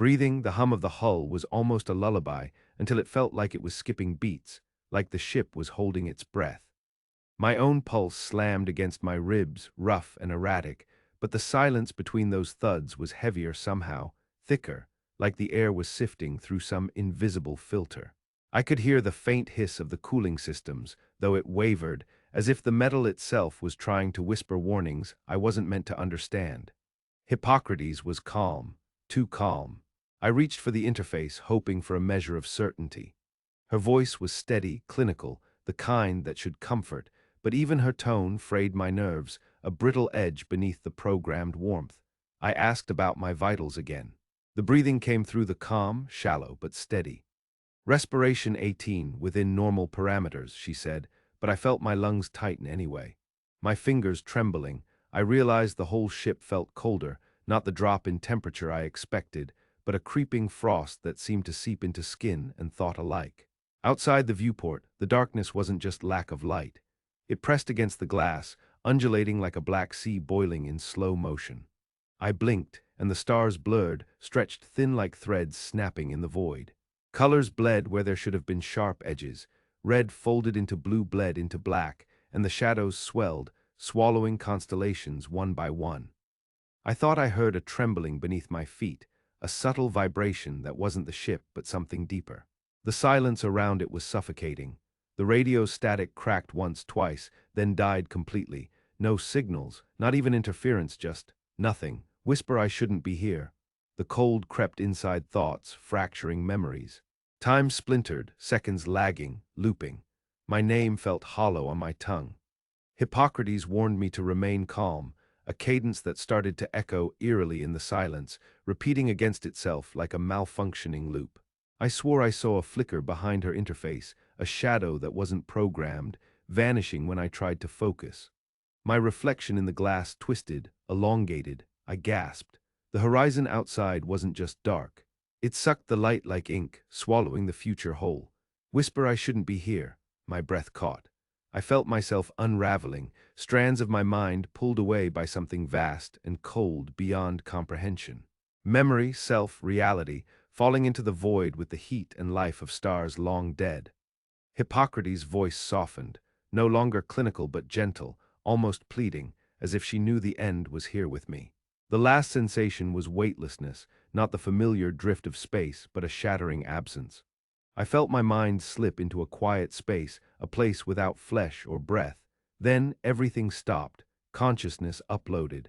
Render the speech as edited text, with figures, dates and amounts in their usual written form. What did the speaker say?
Breathing, the hum of the hull was almost a lullaby until it felt like it was skipping beats, like the ship was holding its breath. My own pulse slammed against my ribs, rough and erratic, but the silence between those thuds was heavier somehow, thicker, like the air was sifting through some invisible filter. I could hear the faint hiss of the cooling systems, though it wavered, as if the metal itself was trying to whisper warnings I wasn't meant to understand. Hippocrates was calm, too calm. I reached for the interface, hoping for a measure of certainty. Her voice was steady, clinical, the kind that should comfort, but even her tone frayed my nerves, a brittle edge beneath the programmed warmth. I asked about my vitals again. The breathing came through the calm, shallow, but steady. Respiration 18, within normal parameters, she said, but I felt my lungs tighten anyway. My fingers trembling, I realized the whole ship felt colder, not the drop in temperature I expected, but a creeping frost that seemed to seep into skin and thought alike. Outside the viewport, the darkness wasn't just lack of light. It pressed against the glass, undulating like a black sea boiling in slow motion. I blinked, and the stars blurred, stretched thin like threads snapping in the void. Colors bled where there should have been sharp edges. Red folded into blue bled into black, and the shadows swelled, swallowing constellations one by one. I thought I heard a trembling beneath my feet, a subtle vibration that wasn't the ship but something deeper. The silence around it was suffocating. The radio's static cracked once, twice, then died completely. No signals, not even interference, just nothing. Whisper I shouldn't be here. The cold crept inside thoughts, fracturing memories. Time splintered, seconds lagging, looping. My name felt hollow on my tongue. Hippocrates warned me to remain calm, a cadence that started to echo eerily in the silence, repeating against itself like a malfunctioning loop. I swore I saw a flicker behind her interface, a shadow that wasn't programmed, vanishing when I tried to focus. My reflection in the glass twisted, elongated. I gasped. The horizon outside wasn't just dark. It sucked the light like ink, swallowing the future whole. Whisper I shouldn't be here. My breath caught. I felt myself unraveling, strands of my mind pulled away by something vast and cold beyond comprehension. Memory, self, reality, falling into the void with the heat and life of stars long dead. Hippocrates' voice softened, no longer clinical but gentle, almost pleading, as if she knew the end was here with me. The last sensation was weightlessness, not the familiar drift of space, but a shattering absence. I felt my mind slip into a quiet space, a place without flesh or breath. Then everything stopped, consciousness uploaded.